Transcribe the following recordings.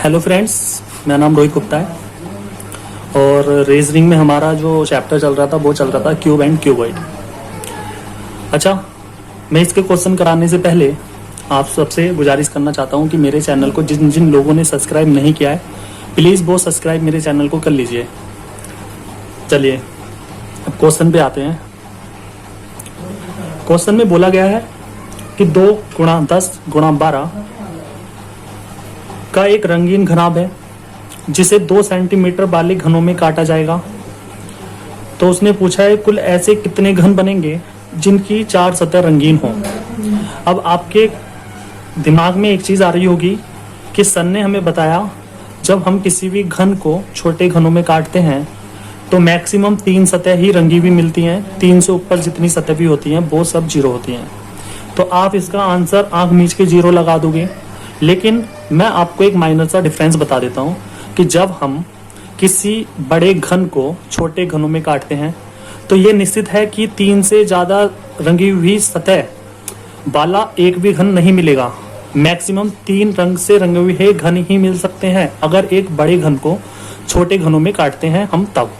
Hello friends, मेरा नाम रोहित गुप्ता है और रीजनिंग में हमारा जो चैप्टर चल रहा था वो चल रहा था क्यूब एंड क्यूबॉइड। अच्छा, मैं इसके क्वेश्चन कराने से पहले आप सबसे गुजारिश करना चाहता हूँ कि मेरे चैनल को जिन जिन लोगों ने सब्सक्राइब नहीं किया है प्लीज़ वो सब्सक्राइब मेरे चैनल को कर लीजिए। चलिए अब क्वेश्चन पे आते हैं। क्वेश्चन में बोला गया है कि 2 गुणा 10 गुणा 12 का एक रंगीन घनाभ है जिसे 2 सेंटीमीटर वाले घनों में काटा जाएगा। तो उसने पूछा है कुल ऐसे कितने घन बनेंगे जिनकी 4 सतह रंगीन हो। अब आपके दिमाग में एक चीज आ रही होगी कि सर ने हमें बताया जब हम किसी भी घन को छोटे घनों में काटते हैं तो मैक्सिमम 3 सतह ही रंगी हुई मिलती हैं। 3 से ऊपर जितनी सतह भी होती हैं वो सब 0 होती हैं। तो आप इसका आंसर आंख मीच के 0 लगा दोगे। लेकिन मैं आपको एक माइनर सा डिफरेंस बता देता हूँ कि जब हम किसी बड़े घन को छोटे घनों में काटते हैं तो ये निश्चित है कि 3 से ज़्यादा रंगी हुई सतह वाला एक भी घन नहीं मिलेगा। मैक्सिमम 3 रंग से रंगे हुए घन ही मिल सकते हैं अगर एक बड़े घन को छोटे घनों में काटते हैं हम तब।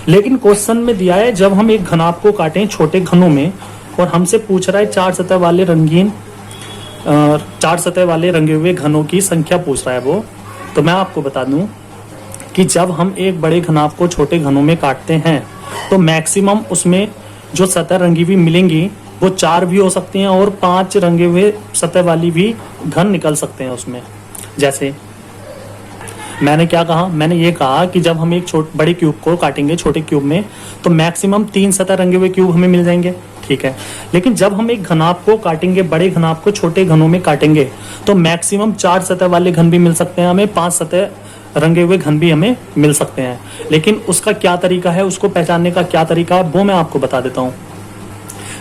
लेकिन क्वेश्चन में दिया है जब हम एक घनाभ को काटें छोटे घनों में और हमसे पूछ रहा है 4 सतह वाले रंगे हुए घनों की संख्या पूछ रहा है वो। तो मैं आपको बता दूं कि जब हम एक बड़े घनाभ को छोटे घनों में काटते हैं तो मैक्सिमम उसमें जो सतह रंगी हुई मिलेंगी वो 4 भी हो सकती हैं और 5 रंगे हुए सतह वाली भी घन निकल सकते हैं उसमें। जैसे मैंने क्या कहा, मैंने ये कहा कि जब हम एक बड़े क्यूब को काटेंगे छोटे क्यूब में तो मैक्सिमम 3 सतह रंगे हुए क्यूब हमें मिल जाएंगे, ठीक है। लेकिन जब हम एक घनाभ को काटेंगे, बड़े घनाभ को छोटे घनों में काटेंगे तो मैक्सिमम 4 सतह वाले घन भी मिल सकते हैं हमें, 5 सतह रंगे हुए घन भी हमें मिल सकते हैं। लेकिन उसका क्या तरीका है, उसको पहचानने का क्या तरीका है वो मैं आपको बता देता हूँ।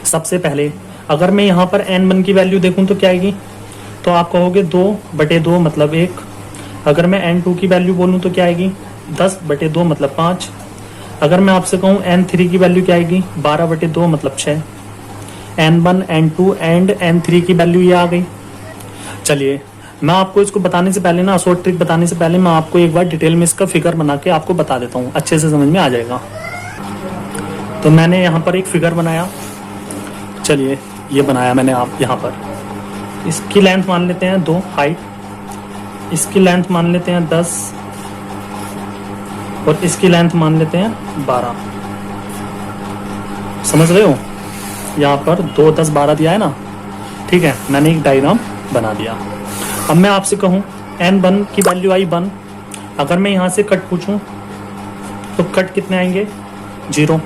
सबसे पहले अगर मैं यहाँ पर n1 की वैल्यू देखूँ तो क्या आएगी, तो आप कहोगे 2/2 मतलब 1। अगर मैं n2 की वैल्यू बोलूँ तो क्या आएगी, 10/2 मतलब 5। अगर मैं आपसे कहूँ n3 की वैल्यू क्या आएगी, 12/2 मतलब 6। n1 n2 एंड n3 की वैल्यू ये आ गई। चलिए मैं आपको इसको बताने से पहले ना, शॉर्ट ट्रिक बताने से पहले मैं आपको एक बार डिटेल में इसका फिगर बना के आपको बता देता हूँ, अच्छे से समझ में आ जाएगा। तो मैंने यहाँ पर एक फिगर बनाया, चलिए ये बनाया मैंने आप यहाँ पर। इसकी लेंथ मान लेते हैं 2 हाइट, इसकी लेंथ मान लेते हैं 10 और इसकी लेंथ मान लेते हैं 12। समझ रहे हो, यहाँ पर 2 10 12 दिया है ना, ठीक है। मैंने एक डायग्राम बना दिया। अब मैं आपसे कहूँ n1 की वैल्यू आई 1। अगर मैं यहाँ से कट पूछूं तो कट कितने आएंगे, 0।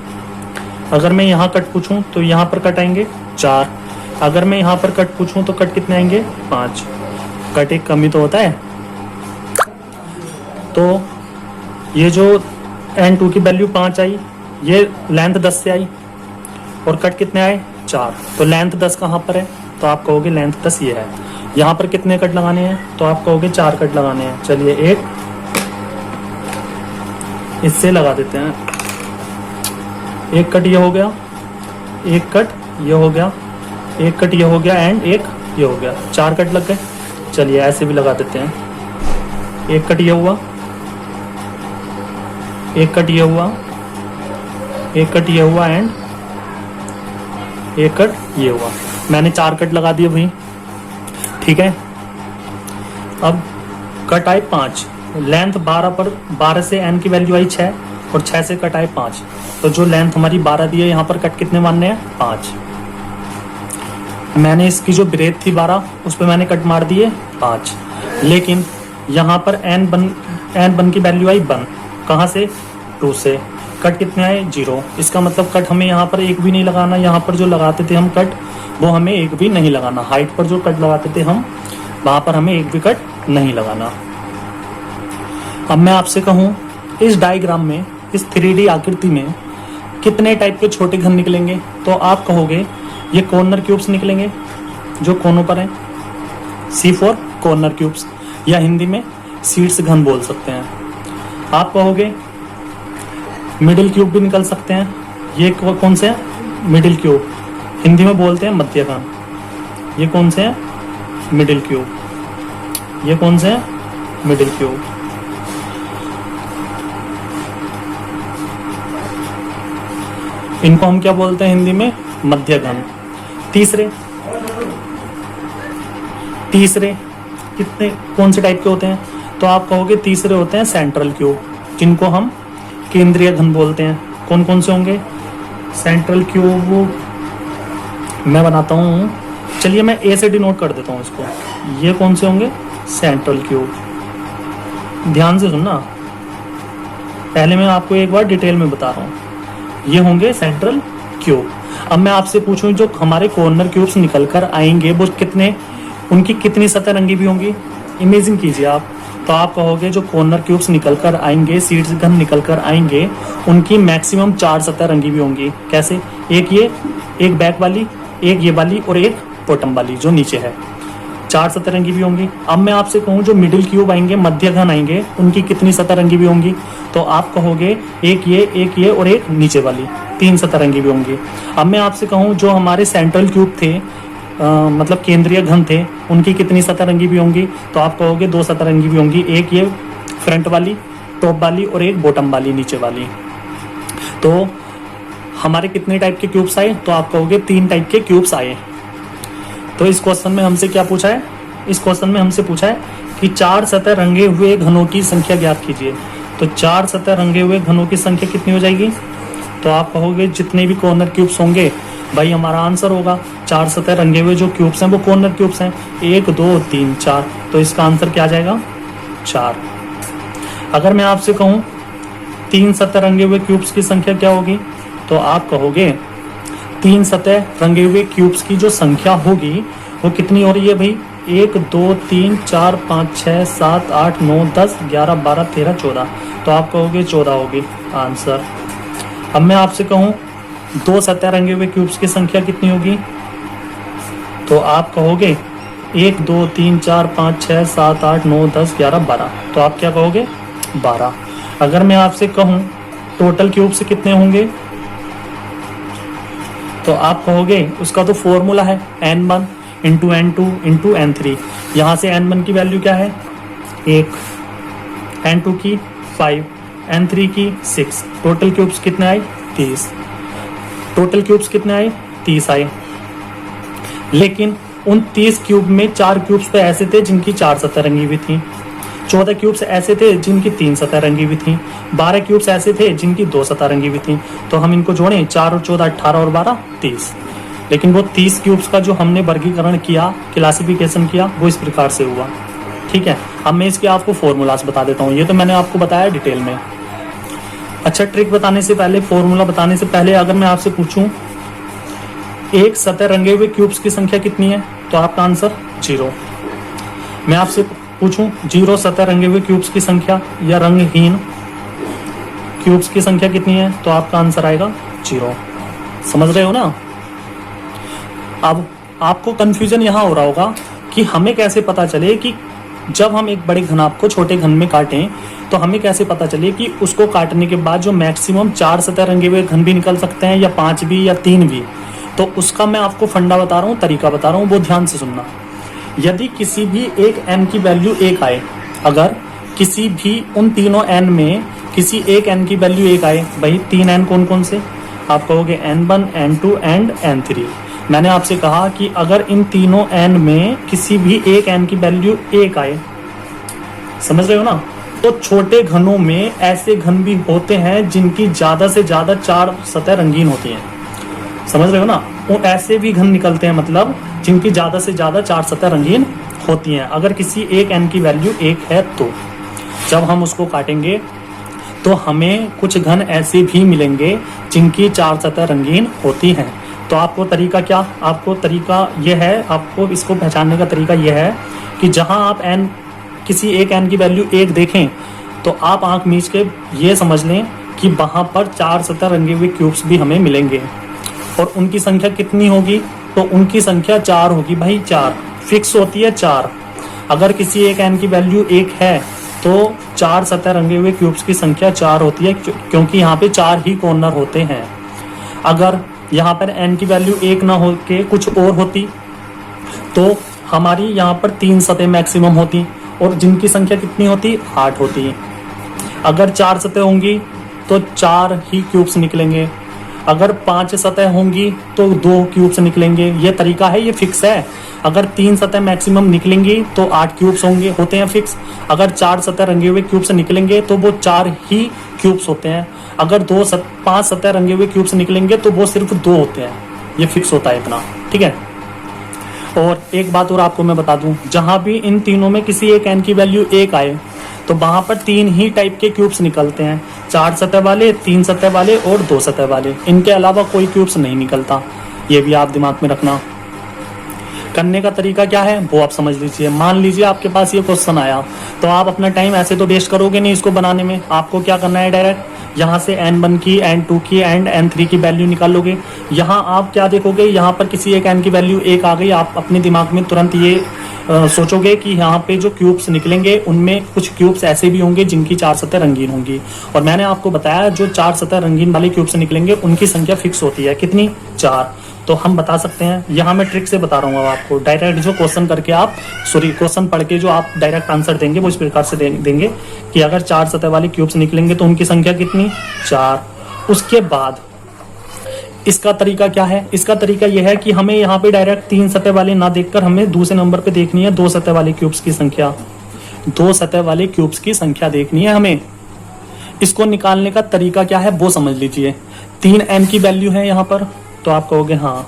अगर मैं यहाँ कट पूछूं तो यहाँ पर कट आएंगे 4। अगर मैं यहाँ पर कट पूछूं तो कट कितने आएंगे, 5। कट एक कमी तो होता है। तो ये जो n2 की वैल्यू 5 आई, ये लेंथ 10 से आई और कट कितने आए, 4। तो लेंथ 10 कहाँ पर है, तो आप कहोगे लेंथ 10 ये है। यहाँ पर कितने कट लगाने हैं, तो आप कहोगे 4 कट लगाने हैं। चलिए एक इससे लगा देते हैं, एक कट ये हो गया, एक कट ये हो गया, एक कट ये हो गया एंड एक ये हो गया, 4 कट लग गए। चलिए ऐसे भी लगा देते हैं, एक कट ये हुआ, एक कट ये हुआ, एक कट ये हुआ एंड एक कट ये हुआ। मैंने 4 कट लगा दिए भाई, ठीक है। अब कट आए 5, लेंथ 12 पर 12 से n की वैल्यू आई 6 और 6 से कट आए 5। तो जो लेंथ हमारी 12 दी है यहाँ पर कट कितने मानने हैं, 5। मैंने इसकी जो ब्रेथ थी 12 उस पर मैंने कट मार दिए 5। लेकिन यहाँ पर n1 की वैल्यू आई 1, कहाँ से, 2 से। कट कितने आए, 0। इसका मतलब कट हमें यहाँ पर एक भी नहीं लगाना, यहाँ पर जो लगाते थे हम कट वो हमें एक भी नहीं लगाना। हाइट पर जो कट लगाते थे हम वहाँ पर हमें एक भी कट नहीं लगाना। अब मैं आपसे कहूँ इस डायग्राम में, इस 3D आकृति में कितने टाइप के छोटे घन निकलेंगे, तो आप कहोगे ये कॉर्नर क्यूब्स निकलेंगे जो कोनों पर हैं, C4 कॉर्नर क्यूब्स, या हिंदी में सीड्स घन बोल सकते हैं। आप कहोगे मिडिल क्यूब भी निकल सकते हैं। ये कौन से हैं, मिडिल क्यूब, हिंदी में बोलते हैं मध्य घन। ये कौन से हैं, मिडिल क्यूब। ये कौन से हैं, मिडिल क्यूब। इनको हम क्या बोलते हैं हिंदी में? मध्य घन। तीसरे कितने कौन से टाइप के होते हैं? तो आप कहोगे तीसरे होते हैं सेंट्रल क्यूब, जिनको हम केंद्रीय घन बोलते हैं। कौन कौन से होंगे? सेंट्रल क्यूब मैं बनाता हूँ, चलिए मैं ए से डिनोट कर देता हूँ इसको। ये कौन से होंगे? Central cube. ध्यान से सुनना, पहले मैं आपको एक बार डिटेल में बता रहा हूँ। ये होंगे सेंट्रल क्यूब। अब मैं आपसे पूछूं, जो हमारे कॉर्नर क्यूब्स निकल कर आएंगे वो कितने, उनकी कितनी सतह रंगी भी होंगी? इमेजिन कीजिए आप। तो आप कहोगे जो कॉर्नर क्यूब्स निकल कर आएंगे, सीड्स घन निकल कर आएंगे, उनकी मैक्सिमम 4 सतह रंगी भी होंगी। कैसे? एक ये, एक बैक वाली, एक ये वाली और एक बॉटम वाली जो नीचे है। 4 सतह रंगी भी होंगी। अब मैं आपसे कहूँ जो मिडिल क्यूब आएंगे, मध्य घन आएंगे, उनकी कितनी सतह रंगी भी होंगी? तो आप कहोगे एक ये और एक नीचे वाली, 3 सतह रंगी भी होंगी। अब मैं आपसे कहूँ जो हमारे सेंट्रल क्यूब थे, मतलब केंद्रीय घन थे, उनकी कितनी सतह रंगी भी होंगी? तो आप कहोगे 2 सतह रंगी भी होंगी, एक ये फ्रंट वाली टॉप वाली और एक बॉटम वाली नीचे वाली। तो हमारे कितने टाइप के क्यूब्स आए? तो आप कहोगे 3 टाइप के क्यूब्स आए। तो इस क्वेश्चन में हमसे क्या पूछा है? इस क्वेश्चन में हमसे पूछा है कि 4 सतह रंगे हुए घनों की संख्या ज्ञात कीजिए। तो 4 सतह रंगे हुए घनों की संख्या कितनी हो जाएगी? तो आप कहोगे जितने भी कॉर्नर क्यूब्स होंगे, भाई हमारा आंसर होगा 4 सतह रंगे हुए जो क्यूब्स हैं वो कॉर्नर क्यूब्स हैं, 1 2 3 4। तो इसका आंसर क्या आ जाएगा? 4। अगर मैं आपसे कहूँ 3 सतह रंगे हुए क्यूब्स की संख्या क्या होगी? तो आप कहोगे 3 सतह रंगे हुए क्यूब्स की जो संख्या होगी वो कितनी हो रही है भाई? 1 2 3 4 5 6 7 8 9 10 11 12 13 14। तो आप कहोगे 14 होगी आंसर। अब मैं आपसे कहूँ 2 सतह रंगे हुए क्यूब्स की संख्या कितनी होगी? तो आप कहोगे 1 2 3 4 5 6 7 8 9 10 11 12। तो आप क्या कहोगे? 12। अगर मैं आपसे कहूँ टोटल क्यूब्स कितने होंगे? तो आप कहोगे उसका तो फॉर्मूला है n1 into n2 into n3। यहाँ से n1 की वैल्यू क्या है? 1, n2 की 5, n3 की 6। टोटल क्यूब्स कितने आए? 30। टोटल क्यूब्स कितने आए? 30 आए। लेकिन उन 30 क्यूब में 4 क्यूब्स तो ऐसे थे जिनकी 4 सतह रंगी हुई थी, 14 क्यूब्स ऐसे थे जिनकी 3 सतह रंगी हुई थी, 12 क्यूब्स ऐसे थे जिनकी 2 सतह रंगी हुई थी। तो हम इनको जोड़ें, 4 और 14 18 और 12 30। लेकिन वो 30 क्यूब्स का जो हमने वर्गीकरण किया, क्लासिफिकेशन किया, वो इस प्रकार से हुआ। ठीक है, अब मैं इसके आपको फॉर्मूलाज बता देता हूँ। ये तो मैंने आपको बताया डिटेल में। अच्छा, ट्रिक बताने से पहले, फॉर्मूला बताने से पहले अगर मैं आपसे पूछूं एक सतह रंगे हुए क्यूब्स की संख्या कितनी है? तो आपका आंसर 0। मैं आपसे पूछूं 0 सतह रंगे हुए क्यूब्स की संख्या या रंगहीन क्यूब्स की संख्या कितनी है? तो आपका आंसर आएगा 0। समझ रहे हो ना? अब आपको कंफ्यूजन यहाँ हो रहा होगा कि हमें कैसे पता चले कि जब हम एक बड़े घनाभ को छोटे घन में काटें तो हमें कैसे पता चले कि उसको काटने के बाद जो मैक्सिमम 4 सतह रंगे हुए घन भी निकल सकते हैं या 5 भी या 3 भी। तो उसका मैं आपको फंडा बता रहा हूँ, तरीका बता रहा हूँ, वो ध्यान से सुनना। यदि किसी भी एक n की वैल्यू 1 आए, अगर किसी भी उन तीनों n में किसी एक n की वैल्यू 1 आए, भाई 3 n कौन कौन से? आप कहोगे n1 n2 एंड n3। मैंने आपसे कहा कि अगर इन तीनों n में किसी भी एक n की वैल्यू 1 आए, समझ रहे हो ना? तो छोटे घनों में ऐसे घन भी होते हैं जिनकी ज्यादा से ज्यादा 4 सतह रंगीन होती हैं। समझ रहे हो ना? वो ऐसे भी घन निकलते हैं, मतलब जिनकी ज्यादा से ज्यादा 4 सतह रंगीन होती हैं। अगर किसी एक n की वैल्यू 1 है तो जब हम उसको काटेंगे तो हमें कुछ घन ऐसे भी मिलेंगे जिनकी 4 सतह रंगीन होती हैं। तो आपको तरीका क्या? आपको तरीका यह है, आपको इसको पहचानने का तरीका यह है कि जहां आप n किसी एक n की वैल्यू 1 देखें तो आप आंख मीच के ये समझ लें कि वहां पर 4 सतह रंगे हुए क्यूब्स भी हमें मिलेंगे। और उनकी संख्या कितनी होगी? तो उनकी संख्या 4 होगी भाई, 4 फिक्स होती है 4। अगर किसी एक n की वैल्यू 1 है तो 4 सतह रंगे हुए क्यूब्स की संख्या 4 होती है, क्योंकि यहाँ पे 4 ही कॉर्नर होते हैं। अगर यहाँ पर n की वैल्यू 1 ना हो के कुछ और होती तो हमारी यहाँ पर 3 सतह मैक्सिमम होती और जिनकी संख्या कितनी होती, 8 होती है। अगर 4 सतह होंगी तो 4 ही क्यूब्स निकलेंगे, अगर 5 सतह होंगी तो 2 क्यूब्स निकलेंगे। ये तरीका है, ये फिक्स है। अगर 3 सतह मैक्सिमम निकलेंगी तो 8 क्यूब्स होते हैं फिक्स। अगर 4 सतह रंगे हुए क्यूब्स निकलेंगे तो वो 4 ही क्यूब्स होते हैं। अगर 5 सतह रंगे हुए क्यूब्स निकलेंगे तो वो सिर्फ 2 होते हैं। ये फिक्स होता है इतना, ठीक है। और एक बात और आपको मैं बता दूं, जहां भी इन तीनों में किसी एक n की वैल्यू 1 आए तो वहां पर 3 ही टाइप के क्यूब्स निकलते हैं, 4 सतह वाले, 3 सतह वाले और 2 सतह वाले। इनके अलावा कोई क्यूब्स नहीं निकलता। ये भी आप दिमाग में रखना। करने का तरीका क्या है वो आप समझ लीजिए। मान लीजिए आपके पास ये क्वेश्चन आया तो आप अपना टाइम ऐसे तो वेस्ट करोगे नहीं इसको बनाने में। आपको क्या करना है, डायरेक्ट यहाँ से n1 की, n2 की एंड n3 की वैल्यू निकालोगे। यहाँ आप क्या देखोगे, यहाँ पर किसी एक n की वैल्यू 1 आ गई, आप अपने दिमाग में तुरंत ये सोचोगे कि यहाँ पे जो क्यूब्स निकलेंगे उनमें कुछ क्यूब्स ऐसे भी होंगे जिनकी 4 सतह रंगीन होंगी। और मैंने आपको बताया जो 4 सतह रंगीन वाले क्यूब्स निकलेंगे उनकी संख्या फिक्स होती है, कितनी, 4। तो हम बता सकते हैं, यहाँ मैं ट्रिक से बता रहा हूँ आपको। डायरेक्ट जो क्वेश्चन करके आप क्वेश्चन पढ़ के जो आप डायरेक्ट आंसर देंगे वो इस प्रकार से देंगे कि अगर 4 सतह वाले क्यूब्स निकलेंगे तो उनकी संख्या कितनी, 4। उसके बाद इसका तरीका क्या है, इसका तरीका यह है कि हमें यहाँ पे डायरेक्ट 3 सतह वाले ना देखकर हमें दूसरे नंबर पे देखनी है 2 सतह वाले क्यूब्स की संख्या। 2 सतह वाले क्यूब्स की संख्या देखनी है हमें। इसको निकालने का तरीका क्या है वो समझ लीजिए। 3 n की वैल्यू है यहाँ पर, तो आप कहोगे हाँ,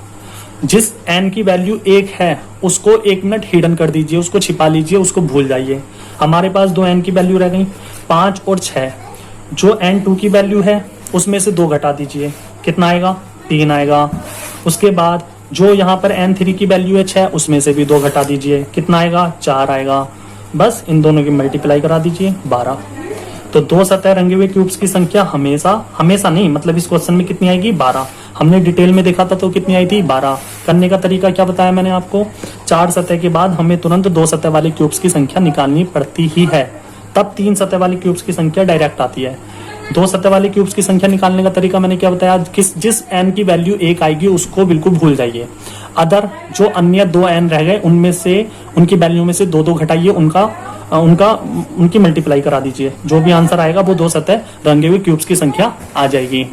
जिस n की वैल्यू 1 है उसको 1 मिनट हिडन कर दीजिए, उसको छिपा लीजिए, उसको भूल जाइए। हमारे पास 2 n की वैल्यू रह गई, 5 और 6। जो n2 की वैल्यू है उसमें से 2 घटा दीजिए, कितना आएगा, 3 आएगा। उसके बाद जो यहाँ पर n3 की वैल्यू है 6, उसमें से भी 2 घटा दीजिए, कितना आएगा, 4 आएगा। बस इन दोनों की मल्टीप्लाई करा दीजिए, 12। तो 2 सतह रंगे हुए क्यूब्स की संख्या हमेशा नहीं, मतलब इस क्वेश्चन में कितनी आएगी, 12। हमने डिटेल में देखा था तो कितनी आई थी, 12। करने का तरीका क्या बताया मैंने आपको, 4 सतह के बाद हमें तुरंत 2 सतह वाले क्यूब्स की संख्या निकालनी पड़ती ही है, तब 3 सतह वाले क्यूब्स की संख्या डायरेक्ट आती है। 2 सतह वाले क्यूब्स की संख्या निकालने का तरीका मैंने क्या बताया, जिस n की वैल्यू 1 आएगी उसको बिल्कुल भूल जाइए। अदर जो अन्य 2 n रह गए उनमें से, उनकी वैल्यू में से 2 घटाइए, उनकी मल्टीप्लाई करा दीजिए। जो भी आंसर आएगा वो 2 सतह रंगे हुए क्यूब्स की संख्या आ जाएगी।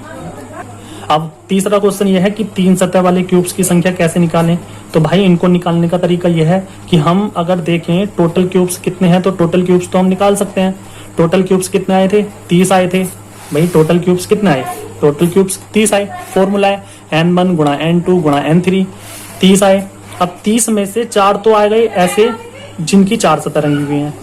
अब तीसरा क्वेश्चन यह है कि 3 सतह वाले क्यूब्स की संख्या कैसे निकालें। तो भाई इनको निकालने का तरीका यह है कि हम अगर देखें टोटल क्यूब्स कितने हैं तो टोटल क्यूब्स तो हम निकाल सकते हैं। टोटल क्यूब्स कितने आए थे, 30 आए थे। भाई टोटल क्यूब्स कितने आए, टोटल क्यूब्स 30 आए। फॉर्मूला है n1 गुणा n2 गुणा n3, 30 आए। अब 30 में से 4 तो आ गए ऐसे जिनकी 4 सतह रंगी हुई हैं,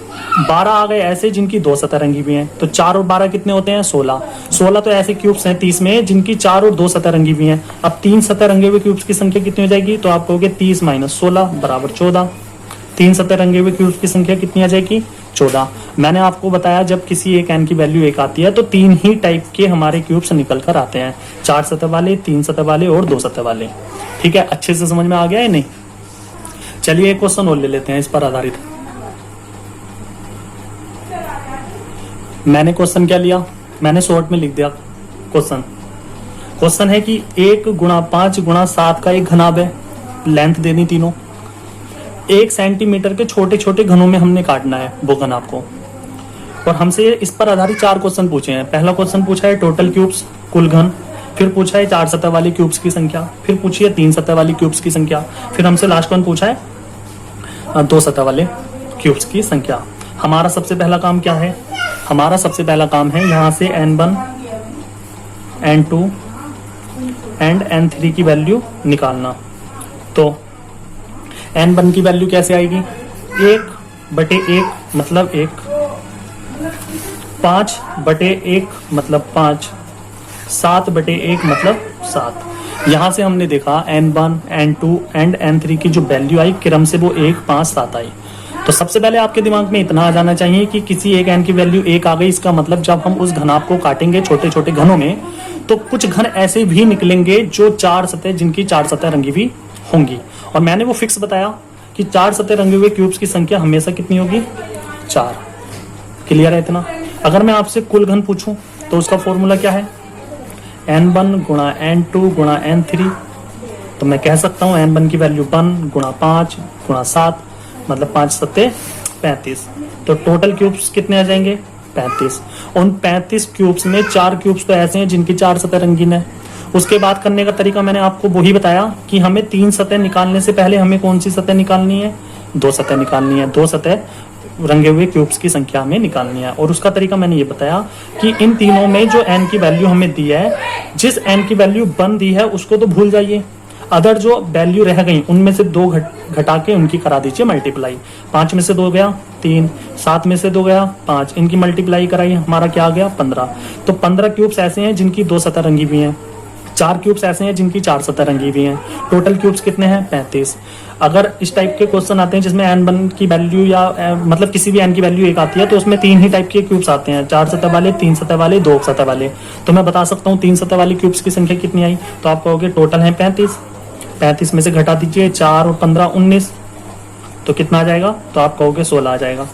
12 आ गए ऐसे जिनकी 2 सतह रंगी हुई हैं। तो 4 और 12 कितने होते हैं, 16। 16 तो ऐसे क्यूब्स हैं 30 में जिनकी 4 और 2 सतह रंगी हुई हैं। अब 3 सतह रंगे हुए क्यूब्स की संख्या कितनी हो जाएगी, तो आप कहोगे 30 - 16 बराबर 14। 3 सतह रंगे हुए क्यूब्स की संख्या कितनी आ जाएगी, 14। मैंने आपको बताया जब किसी एक n की वैल्यू 1 आती है तो 3 ही टाइप के हमारे क्यूब्स निकल कर आते हैं, 4 सतह वाले, 3 सतह वाले और 2 सतह वाले। ठीक है, अच्छे से समझ में आ गया है नहीं। चलिए एक क्वेश्चन और ले लेते हैं इस पर आधारित। मैंने क्वेश्चन क्या लिया, मैंने शॉर्ट में लिख दिया क्वेश्चन है कि 1 गुणा 5 गुणा 7 का एक घनाभ है, लेंथ देनी तीनों, 1 सेंटीमीटर के छोटे छोटे घनों में हमने काटना है वो घनाभ को। और हमसे इस पर आधारित 4 क्वेश्चन पूछे हैं। पहला क्वेश्चन पूछा है टोटल क्यूब्स, कुल घन, फिर पूछा है 4 सतह वाली क्यूब्स की संख्या, फिर पूछी है 3 सतह वाली क्यूब्स की संख्या, फिर हमसे लास्ट वन पूछा है 2 सतह वाले क्यूब्स की संख्या। हमारा सबसे पहला काम क्या है, हमारा सबसे पहला काम है यहाँ से n1 n2 एंड n3 की वैल्यू निकालना। तो n1 की वैल्यू कैसे आएगी, 1/1 मतलब 1, 5/1 मतलब 5, 7/1 मतलब 7। यहाँ से हमने देखा n1 n2 एंड n3 की जो वैल्यू आई क्रम से वो 1 5 7 आई। तो सबसे पहले आपके दिमाग में इतना आ जाना चाहिए कि किसी एक n की वैल्यू 1 आ गई, इसका मतलब जब हम उस घनाभ को काटेंगे छोटे छोटे घनों में तो कुछ घन ऐसे भी निकलेंगे जो 4 सतह, जिनकी 4 सतह रंगी हुई होंगी। और मैंने वो फिक्स बताया कि 4 सतह रंगे हुए क्यूब्स की संख्या हमेशा कितनी होगी, 4। क्लियर है इतना। अगर मैं आपसे कुल घन पूछूं तो उसका फॉर्मूला क्या है, n1 गुणा n2 गुणा n3। तो मैं कह सकता हूं n1 की वैल्यू 1 गुणा 5 गुणा 7 मतलब 5 सत्ते 35। तो टोटल क्यूब्स कितने आ जाएंगे 35। उन 35 क्यूब्स में 4 क्यूब्स तो ऐसे हैं जिनकी 4 सतह रंगीन है। उसके बाद करने का तरीका मैंने आपको वही बताया कि हमें 3 सतह निकालने से पहले हमें कौन सी सतह निकालनी है, 2 सतह निकालनी है। 2 सतह रंगे हुए क्यूब्स की संख्या हमें निकालनी है। और उसका तरीका मैंने ये बताया कि इन तीनों में जो n की वैल्यू हमें दी है, जिस n की वैल्यू 1 दी है उसको तो भूल जाइए, अदर जो वैल्यू रह गई उनमें से 2 घटा के उनकी करा दीजिए मल्टीप्लाई। 5 में से 2 गया 3, 7 में से 2 गया 5, इनकी मल्टीप्लाई कराई, हमारा क्या आ गया 15। तो 15 क्यूब्स ऐसे हैं जिनकी 2 सतह रंगी हुई हैं, 4 क्यूब्स ऐसे हैं जिनकी 4 सतह रंगी हुई हैं। टोटल क्यूब्स कितने हैं 35। अगर इस टाइप के क्वेश्चन आते हैं जिसमें n1 की वैल्यू या मतलब किसी भी n की वैल्यू 1 आती है, तो उसमें 3 ही टाइप के क्यूब्स आते हैं, 4 सतह वाले, 3 सतह वाले, 2 सतह वाले। तो मैं बता सकता हूँ 3 सतह वाले क्यूब्स की संख्या कितनी आई, तो आप कहोगे टोटल है 35। 35 में से घटा दीजिए 4 और 15 19, तो कितना आ जाएगा, तो आप कहोगे 16 आ जाएगा।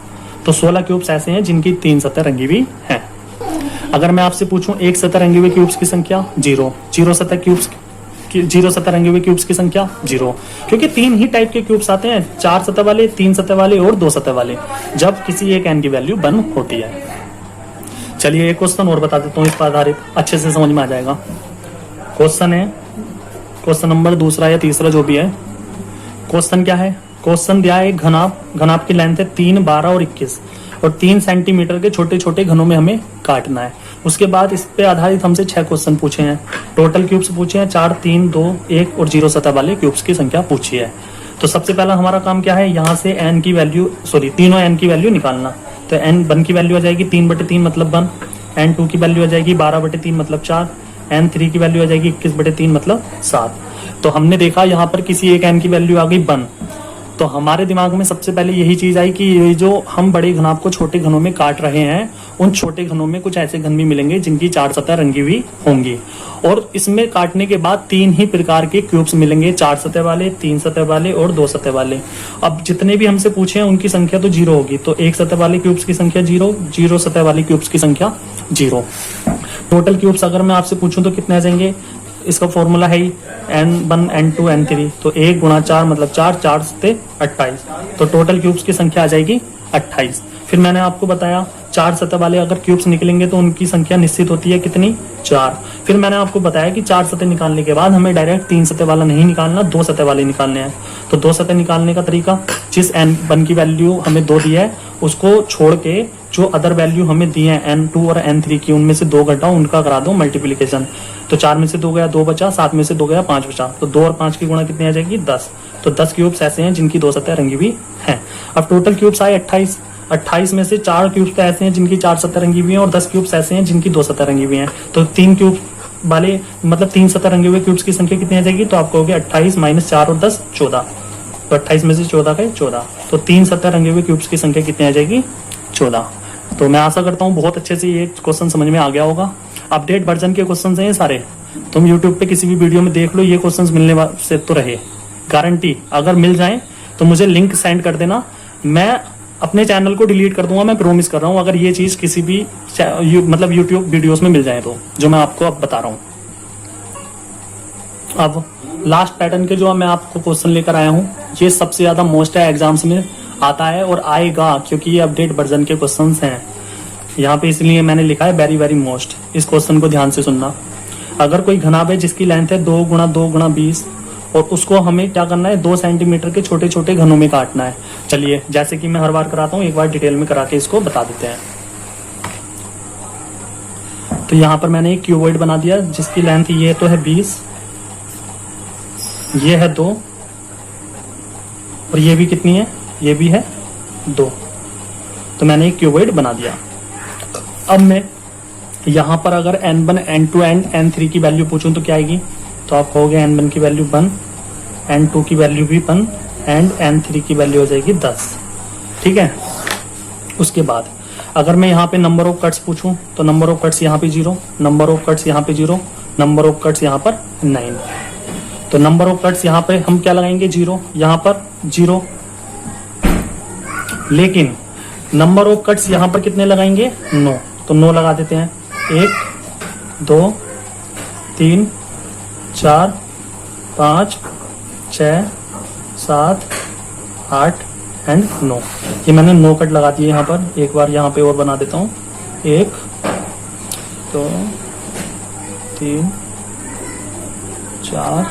तो 16 क्यूब्स ऐसे हैं जिनकी 3 सतह रंगी हुई है। अगर मैं आपसे पूछूं 1 सतह रंगे हुए क्यूब्स की संख्या 0, 0 सतह रंगे हुए क्यूब्स की संख्या 0, क्योंकि 3 ही टाइप के क्यूब्स आते हैं, 4 सतह वाले, 3 सतह वाले और 2 सतह वाले, जब किसी एक n की वैल्यू 1 होती है। चलिए एक क्वेश्चन और बता देता हूँ, इस पर आधारित अच्छे से समझ में आ जाएगा। क्वेश्चन है, क्वेश्चन नंबर दूसरा या तीसरा जो भी है। क्वेश्चन क्या है, क्वेश्चन दिया है एक घनाभ की लेंथ है 3, 12 और 21 और 3 सेंटीमीटर के छोटे छोटे घनों में हमें काटना है। उसके बाद इस पे आधारित हमसे 6 क्वेश्चन पूछे हैं। टोटल क्यूब्स पूछे हैं 4, 3, 2, 1 और 0 सतह वाले क्यूब्स की संख्या पूछी है। तो सबसे पहला हमारा काम क्या है, यहाँ से n की वैल्यू तीनों n की वैल्यू निकालना। तो n1 की वैल्यू आ जाएगी 3/3 मतलब 1, n2 की वैल्यू आ जाएगी 12/3 मतलब 4, n3 की वैल्यू आ जाएगी 21/3 मतलब 7। तो हमने देखा यहाँ पर किसी एक n की वैल्यू आ गई 1, तो हमारे दिमाग में सबसे पहले यही चीज आई कि ये जो हम बड़े घनाभ को छोटे घनों में काट रहे हैं, उन छोटे घनों में कुछ ऐसे घन भी मिलेंगे जिनकी 4 सतह रंगी हुई होंगी। और इसमें काटने के बाद 3 ही प्रकार के क्यूब्स मिलेंगे, 4 सतह वाले, 3 सतह वाले और 2 सतह वाले। अब जितने भी हमसे पूछे हैं उनकी संख्या तो 0 होगी, तो 1 सतह वाले क्यूब्स की संख्या 0, 0 सतह वाले क्यूब्स की संख्या 0। टोटल क्यूब्स अगर मैं आपसे पूछूं तो कितने आ जाएंगे, इसका फॉर्मूला है n1 n2 n3, तो 1 गुणा 4 मतलब 4, 4 सते 28, तो टोटल क्यूब्स की संख्या आ जाएगी 28। फिर मैंने आपको बताया 4 सतह वाले अगर क्यूब्स निकलेंगे तो उनकी संख्या निश्चित होती है कितनी, 4। फिर मैंने आपको बताया कि 4 सतह निकालने के बाद हमें डायरेक्ट 3 सतह वाला नहीं निकालना, 2 सतह वाले निकालने हैं। तो 2 सतह निकालने का तरीका, जिस n1 की वैल्यू हमें 2 दी है उसको छोड़ के जो अदर वैल्यू हमें दी है n2 और n3 की, उनमें से 2 घटाओ, उनका करा दो मल्टीप्लीकेशन। तो 4 में से 2 गया 2 बचा, 7 में से 2 गया 5 बचा, तो 2 और 5 की गुणा कितनी आ जाएगी 10। तो 10 क्यूब्स ऐसे हैं जिनकी 2 सतह रंगी हुई है। अब टोटल क्यूब्स आए 28, 28 में से 4 क्यूब्स तो ऐसे हैं जिनकी 4 सतह रंगी हुई है और 10 क्यूब्स ऐसे हैं जिनकी 2 सतह रंगी हुई है। तो 3 क्यूब वाले मतलब 3 सतह रंगे हुए क्यूब्स की संख्या कितनी आ जाएगी, तो आप कहोगे 28 माइनस 4 और 10 14, तो 28 में से 14 गए 14, तो 3 सतह रंगे हुए क्यूब्स की संख्या कितनी आ जाएगी 14। तो मैं आशा करता हूँ बहुत अच्छे से ये क्वेश्चन समझ में आ गया होगा। अपडेट वर्जन के क्वेश्चन हैं ये सारे, तुम यूट्यूब पे किसी भी वीडियो में देख लो, ये क्वेश्चन मिलने से तो रहे गारंटी। अगर मिल जाए तो मुझे लिंक सेंड कर देना, मैं अपने चैनल को डिलीट कर दूंगा, मैं प्रॉमिस कर रहा हूँ। अगर ये चीज किसी भी मतलब यूट्यूब वीडियोस में मिल जाए तो, जो मैं आपको अब बता रहा हूँ। अब लास्ट पैटर्न के जो मैं आपको क्वेश्चन लेकर आया हूँ, ये सबसे ज्यादा मोस्ट है, एग्जाम्स में आता है और आएगा, क्योंकि ये अपडेट वर्जन के क्वेश्चंस हैं यहाँ पे, इसलिए मैंने लिखा है वेरी वेरी मोस्ट। इस क्वेश्चन को ध्यान से सुनना। अगर कोई घनाभ है जिसकी लेंथ है 2 गुणा 2 गुणा 20 और उसको हमें क्या करना है 2 सेंटीमीटर के छोटे छोटे घनों में काटना है। चलिए जैसे कि मैं हर बार कराता हूँ, एक बार डिटेल में करा के इसको बता देते हैं। तो यहाँ पर मैंने एक क्यूबॉइड बना दिया जिसकी लेंथ ये तो है 20, ये है 2 और ये भी कितनी है, ये भी है 2। तो मैंने एक क्यूबॉइड बना दिया। अब मैं यहाँ पर अगर n1 n2 एंड n3 की वैल्यू पूछूं तो क्या आएगी, तो आप कहोगे n1 की वैल्यू 1, n2 की वैल्यू भी 1 एंड n3 की वैल्यू हो जाएगी 10। ठीक है। उसके बाद अगर मैं यहाँ पे नंबर ऑफ कट्स पूछूं तो नंबर ऑफ कट्स यहाँ पे 0, नंबर ऑफ कट्स यहाँ पे 0, नंबर ऑफ कट्स यहाँ पर 9। तो नंबर ऑफ कट्स यहाँ पे हम क्या लगाएंगे 0, यहाँ पर 0, लेकिन नंबर ऑफ कट्स यहाँ पर कितने लगाएंगे 9, तो 9 लगा देते हैं। 1 2 3 4 5 6 7 8 एंड 9। ये मैंने 9 कट लगा दिए यहाँ पर। एक बार यहाँ पे और बना देता हूँ। 1 2 3 4।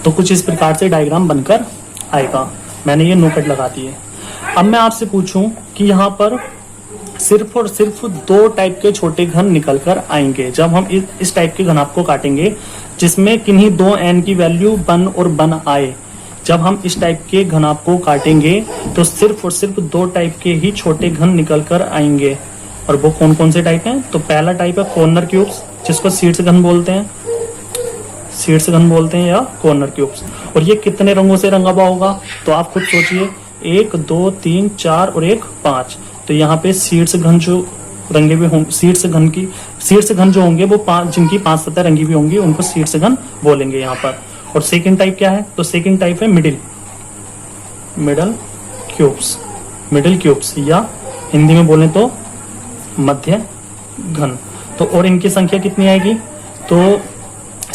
तो कुछ इस प्रकार से डायग्राम बनकर आएगा। मैंने ये 9 कट लगा दिए। अब मैं आपसे पूछूं कि यहाँ पर सिर्फ और सिर्फ 2 टाइप के छोटे घन निकल कर आएंगे जब हम इस टाइप के घनाभ को काटेंगे, जिसमें किन्हीं 2 n की वैल्यू 1 और 1 आए। जब हम इस टाइप के घनाभ को काटेंगे तो सिर्फ और सिर्फ 2 टाइप के ही छोटे घन निकल कर आएंगे। और वो कौन कौन से टाइप हैं? तो पहला टाइप है कॉर्नर क्यूब्स, जिसको शीर्ष घन बोलते हैं, शीर्ष घन बोलते हैं या कॉर्नर क्यूब्स। और ये कितने रंगों से रंगा हुआ होगा? तो आप खुद सोचिए, 1 2 3 4 और 1 5। तो यहाँ पे शीर्ष घन जो रंगे हुए होंगे, शीर्ष घन जो होंगे वो 5, जिनकी 5 सतह रंगी हुई होंगी, उनको शीर्ष घन बोलेंगे यहाँ पर। और सेकंड टाइप क्या है? तो सेकंड टाइप है मिडिल क्यूब्स, या हिंदी में बोले तो मध्य घन। तो और इनकी संख्या कितनी आएगी? तो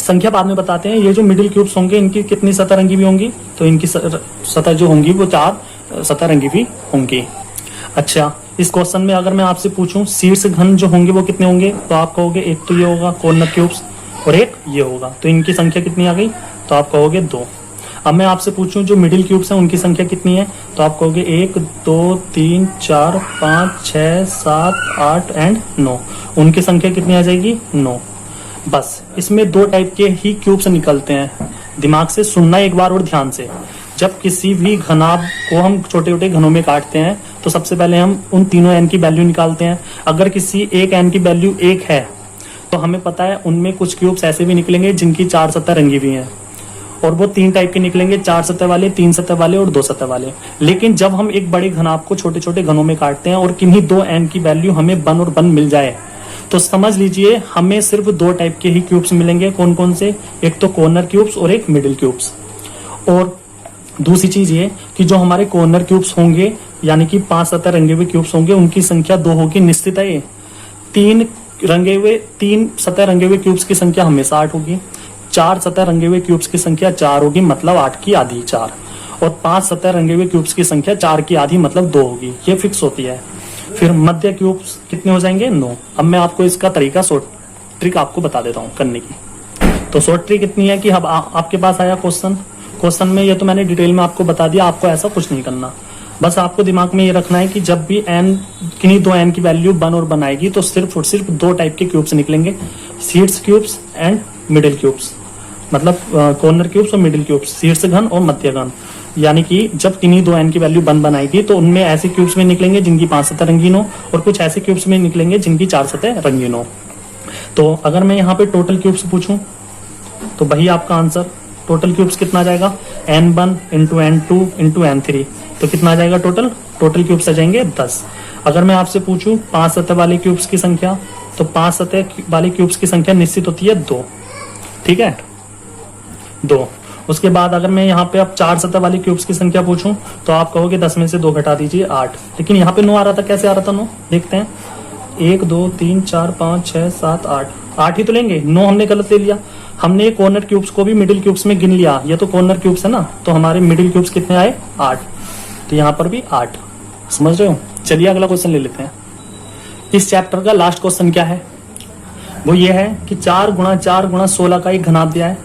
संख्या बाद में बताते हैं। ये जो मिडिल क्यूब्स होंगे, इनकी कितनी सतह रंगी हुई होंगी? तो इनकी सतह जो होंगी वो 4 सतह रंगी हुई होंगी। अच्छा, इस क्वेश्चन में अगर मैं आपसे पूछूं शीर्ष घन जो होंगे वो कितने होंगे, तो आप कहोगे एक तो ये होगा कॉर्नर क्यूब्स और एक ये होगा। तो इनकी संख्या कितनी आ गई? तो आप कहोगे 2। अब मैं आपसे पूछूं जो मिडिल क्यूब्स हैं उनकी संख्या कितनी है, तो आप कहोगे 1 2 3 4 5 6 7 8 एंड 9। उनकी संख्या कितनी आ जाएगी? 9। बस इसमें 2 टाइप के ही क्यूब्स निकलते हैं। दिमाग से सुनना एक बार और ध्यान से। जब किसी भी घनाभ को हम छोटे छोटे घनों में काटते हैं तो सबसे पहले हम उन तीनों n की वैल्यू निकालते हैं। अगर किसी एक n की वैल्यू 1 है तो हमें पता है उनमें कुछ क्यूब्स ऐसे भी निकलेंगे जिनकी 4 सतह रंगी हुई हैं, और वो 3 टाइप के निकलेंगे, 4 सतह वाले, 3 सतह वाले और 2 सतह वाले। लेकिन जब हम एक बड़े घनाभ को छोटे छोटे घनों में काटते हैं और किन्हीं 2 n की वैल्यू हमें 1 और 1 मिल जाए, तो समझ लीजिए हमें सिर्फ 2 टाइप के ही क्यूब्स मिलेंगे। कौन कौन से? एक तो कॉर्नर क्यूब्स और एक मिडिल क्यूब्स। और दूसरी चीज ये कि जो हमारे कॉर्नर क्यूब्स होंगे, यानी कि 5 सतह रंगे हुए क्यूब्स होंगे, उनकी संख्या 2 होगी निश्चित है। 3 सतह रंगे हुए क्यूब्स की संख्या हमेशा 8 होगी। 4 सतह रंगे हुए क्यूब्स की संख्या 4 होगी, मतलब 8 की आधी 4। और 5 सतह रंगे हुए क्यूब्स की संख्या 4 की आधी मतलब 2 होगी। ये फिक्स होती है। फिर मध्य क्यूब्स कितने हो जाएंगे? 9। अब मैं आपको इसका तरीका, शॉर्ट ट्रिक आपको बता देता हूँ करने की। तो शॉर्ट ट्रिक इतनी है कि अब आपके पास आया क्वेश्चन में ये तो मैंने डिटेल में आपको बता दिया, आपको ऐसा कुछ नहीं करना। बस आपको दिमाग में ये रखना है कि जब भी किन्हीं 2 n की वैल्यू 1 और 1 आएगी तो सिर्फ और सिर्फ 2 टाइप के क्यूब्स निकलेंगे, शीर्ष क्यूब्स एंड मिडिल क्यूब्स। मतलब कॉर्नर क्यूब्स और मिडिल क्यूब्स, शीर्ष घन और मध्य घन। यानी कि जब किन्हीं 2 n की वैल्यू 1 बनाएगी तो उनमें ऐसे क्यूब्स में निकलेंगे जिनकी 5 सतह रंगीन हो, और कुछ ऐसे क्यूब्स में निकलेंगे जिनकी 4 सतह रंगीन हो। तो अगर मैं यहाँ पे टोटल क्यूब्स पूछूं तो वही आपका आंसर, टोटल क्यूब्स कितना आ जाएगा? n1 into n2 into n3। तो कितना आ जाएगा टोटल क्यूब्स आ जाएंगे 10। अगर मैं आपसे पूछूं 5 सतह वाले क्यूब्स की संख्या, तो 5 सतह वाले क्यूब्स की संख्या निश्चित होती है 2। ठीक है, 2। उसके बाद अगर मैं यहाँ पे अब 4 सतह वाले क्यूब्स की संख्या पूछूं तो आप कहोगे 10 में से 2 घटा दीजिए 8। लेकिन यहाँ पे 9 आ रहा था, कैसे आ रहा था 9? देखते हैं। 1 2 3 4 5 6 7 8 ही तो लेंगे, 9 हमने गलत ले लिया। हमने कॉर्नर क्यूब्स को भी मिडिल क्यूब्स में गिन लिया, ये तो कॉर्नर क्यूब्स है ना, तो हमारे मिडिल क्यूब्स कितने आए? 8। तो यहाँ पर भी 8। समझ रहे हो? चलिए अगला क्वेश्चन ले लेते हैं। इस चैप्टर का लास्ट क्वेश्चन क्या है? वो ये है कि 4 गुणा 4 गुणा 16 का एक घनाभ दिया है।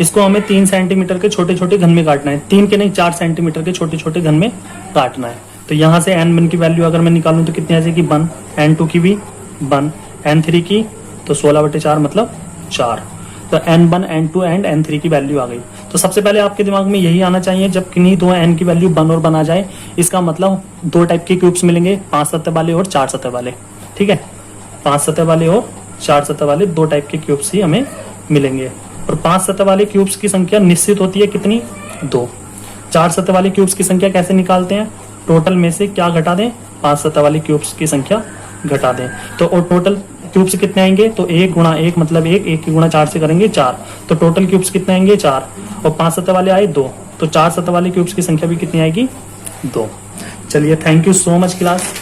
इसको हमें 3 सेंटीमीटर के छोटे छोटे घन में काटना है। 3 के नहीं, 4 सेंटीमीटर के छोटे छोटे घन में काटना है। तो यहाँ से n1 की वैल्यू अगर मैं निकालूं तो कितनी आ जाएगी? 1। n2 की भी 1, n3 की तो 16/4 मतलब 4। तो n1 n2 एंड n3 की वैल्यू आ गई। तो सबसे पहले आपके दिमाग में यही आना चाहिए, जब किन्हीं 2 n की वैल्यू 1 और 1 आ जाए, इसका मतलब 2 टाइप के क्यूब्स मिलेंगे, 5 सतह वाले और 4 सतह वाले। ठीक है, 5 सतह वाले और 4 सतह वाले 2 टाइप के क्यूब्स ही हमें मिलेंगे। और 5 सतह वाले क्यूब्स की संख्या निश्चित होती है कितनी? 2। 4 सतह वाले क्यूब्स की संख्या कैसे निकालते हैं? टोटल में से क्या घटा दें? 5 सतह वाले क्यूब्स की संख्या घटा दें। तो और टोटल क्यूब्स कितने आएंगे? तो 1 गुणा 1 मतलब 1 की गुणा 4 से करेंगे 4। तो टोटल क्यूब्स कितने आएंगे? 4। और 5 सतह वाले आए 2, तो 4 सतह वाले क्यूब्स की संख्या भी कितनी आएगी? 2। चलिए, thank you so much class.